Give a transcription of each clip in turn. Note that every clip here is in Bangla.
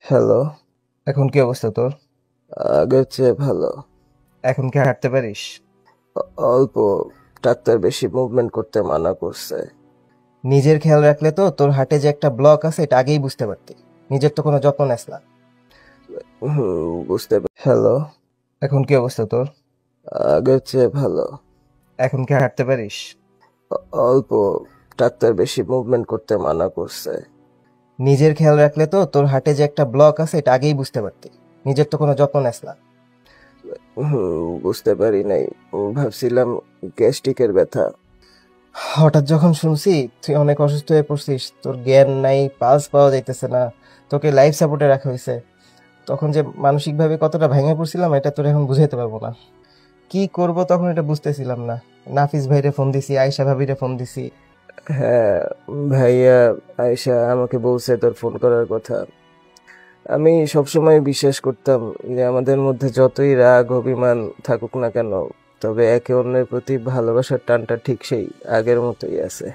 হ্যালো। এখন কি অবস্থা তোর? আগের চেয়ে ভালো। এখন কি হাঁটতে পারিস? অল্প। ডাক্তার বেশি মুভমেন্ট করতে মানা করছে। নিজের খেয়াল রাখলে তো তোর হার্টে যে একটা ব্লক আছে এটা আগেই বুঝতে পারতি। নিজের তো কোনো যত্ন নেস না। বুঝতে হ্যালো। এখন কি অবস্থা তোর? আগের চেয়ে ভালো। এখন কি হাঁটতে পারিস? অল্প। ডাক্তার বেশি মুভমেন্ট করতে মানা করছে। নিজের খেয়াল রাখলে তো তোর হার্টে যে একটা ব্লক আছে এটা আগেই বুঝতে পারতি। নিজের তো কোনো যত্ন নেস না। বুঝতে পারি নাই। ভাবছিলাম গ্যাস্ট্রিকের ব্যথা। হঠাৎ যখন শুনছি তুই অনেক অসুস্থ হয়ে পড়ছিস, তোর জ্ঞান নাই, পালস পাওয়া যাইতেছে না, তোকে লাইফ সাপোর্টে রাখা হয়েছে, তখন যে মানসিকভাবে কতটা ভেঙে পড়ছিলাম এটা তোর এখন বুঝাইতে পারবো না। কি করব তখন এটা বুঝতেছিলাম না। নাফিস ভাইরে ফোন দিছি, আয়শা ভাবিরে ফোন দিছি। হ্যাঁ, ভাইয়া আয়েশা আমাকে বলছে তোর ফোন করার কথা। আমি সবসময় বিশ্বাস করতাম যে আমাদের মধ্যে যতই রাগ অভিমান থাকুক না কেন, তবে একে অন্যের প্রতি ভালোবাসার টানটা ঠিক সেই আগের মতোই আছে।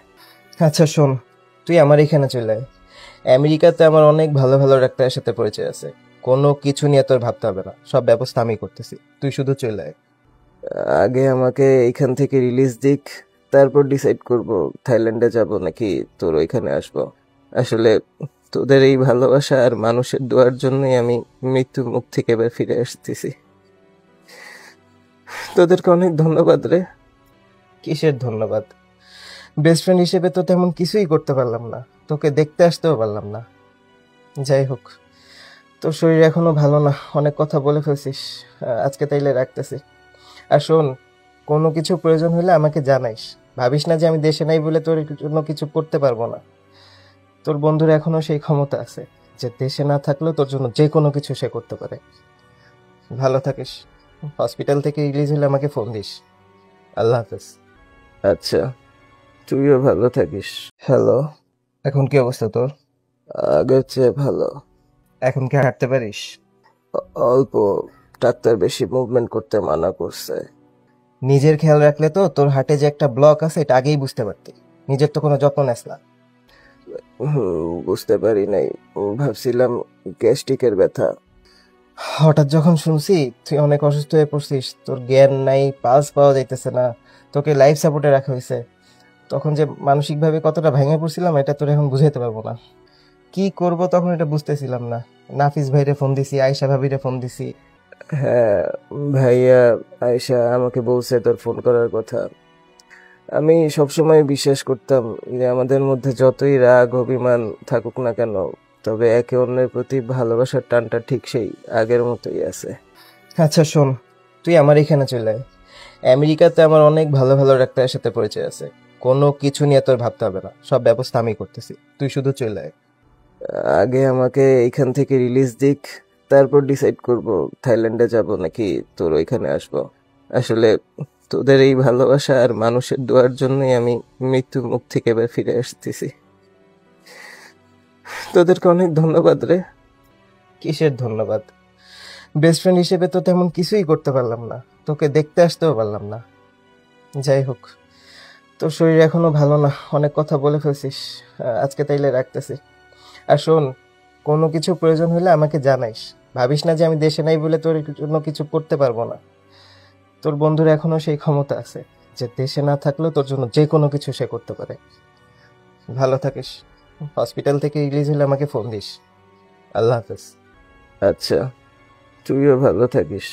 আচ্ছা শোন, তুই আমার এখানে চলে আয়। আমেরিকাতে আমার অনেক ভালো ভালো ডাক্তারের সাথে পরিচয় আছে। কোনো কিছু নিয়ে তোর ভাবতে হবে না, সব ব্যবস্থা আমি করতেছি, তুই শুধু চলে আয়। আগে আমাকে এইখান থেকে রিলিজ দিক, তারপর ডিসাইড করব থাইল্যান্ডে যাব নাকি তোর ওইখানে আসব। আসলে তোদের এই ভালোবাসা আর মানুষের দোয়ার জন্যই আমি মৃত্যুর মুখ থেকে এবার ফিরে আসতেছি। তোদেরকে অনেক ধন্যবাদ রে। কিসের ধন্যবাদ? বেস্ট ফ্রেন্ড হিসেবে তো তেমন কিছুই করতে পারলাম না, তোকে দেখতে আসতেও পারলাম না। যাই হোক, তোর শরীর এখনো ভালো না, অনেক কথা বলে ফেলছিস। আজকে তাইলে রাখতেছি। আর শোন, কোনো কিছু প্রয়োজন হলে আমাকে জানাইস। ভাবিস না যে আমি দেশে নাই বলে তোর জন্য কিছু করতে পারবো না। তোর বন্ধুর এখনো সেই ক্ষমতা আছে যে দেশে না থাকলেও তোর জন্য যে কোনো কিছু সে করতে পারে। ভালো থাকিস। হসপিটাল থেকে রিলিজ হলে আমাকে ফোন দিস। আল্লাহ হাফেজ। আচ্ছা, তুইও ভালো থাকিস। হ্যালো। এখন কি অবস্থা তোর? আগের চেয়ে ভালো। এখন কি হাঁটতে পারিস? অল্প। ডাক্তার বেশি মুভমেন্ট করতে মানা করছে। নিজের খেয়াল রাখলে তো তোর হার্টে যে একটা ব্লক আছে এটা আগেই বুঝতে পারতি। নিজের তো কোনো যত্ন নেস না। বুঝতে পারি নাই। ভাবছিলাম গ্যাস্ট্রিকের ব্যথা। হঠাৎ যখন শুনছি তুই অনেক অসুস্থ হয়ে পড়ছিস, তোর জ্ঞান নাই, পালস পাওয়া যাইতেছে না, তোকে লাইফ সাপোর্টে রাখা হয়েছে, তখন যে মানসিকভাবে কতটা ভেঙে পড়ছিলাম এটা তোর এখন বুঝাইতে পারবো না। কি করব তখন এটা বুঝতেছিলাম না। নাফিস ভাইরে ফোন দিছি, আয়শা ভাবিরে ফোন দিছি। হ্যাঁ, ভাইয়া আয়েশা আমাকে বলছে তোর ফোন করার কথা। আমি সবসময় বিশ্বাস করতাম যে আমাদের মধ্যে যতই রাগ অভিমান থাকুক না কেন, তবে একে অন্যের প্রতি ভালোবাসার টানটা ঠিক সেই আগের মতোই আছে। আচ্ছা শোন, তুই আমার এখানে চলে আয়। আমেরিকাতে আমার অনেক ভালো ভালো ডাক্তারের সাথে পরিচয় আছে। কোনো কিছু নিয়ে তোর ভাবতে হবে না, সব ব্যবস্থা আমি করতেছি, তুই শুধু চলে আয়। আগে আমাকে এইখান থেকে রিলিজ দিক, তারপর ডিসাইড করব থাইল্যান্ডে যাব নাকি তোর ওইখানে আসব। আসলে তোদের এই ভালোবাসা আর মানুষের দোয়ার জন্যই আমি মৃত্যুর মুখ থেকে এবার ফিরে আসতেছি। তোদেরকে অনেক ধন্যবাদ রে। কিসের ধন্যবাদ? বেস্ট ফ্রেন্ড হিসেবে তো তেমন কিছুই করতে পারলাম না, তোকে দেখতে আসতেও পারলাম না। যাই হোক, তোর শরীর এখনো ভালো না, অনেক কথা বলে ফেলছিস। আজকে তাইলে রাখতেছি। আর শোন, কোনো কিছু প্রয়োজন হলে আমাকে জানাইস। ভাবিস না যে আমি দেশে নাই বলে তোর জন্য কিছু করতে পারবো না। তোর বন্ধুর এখনো সেই ক্ষমতা আছে যে দেশে না থাকলেও তোর জন্য যে কোনো কিছু সে করতে পারে। ভালো থাকিস। হসপিটাল থেকে রিলিজ হলে আমাকে ফোন দিস। আল্লাহ হাফেজ। আচ্ছা, তুইও ভালো থাকিস।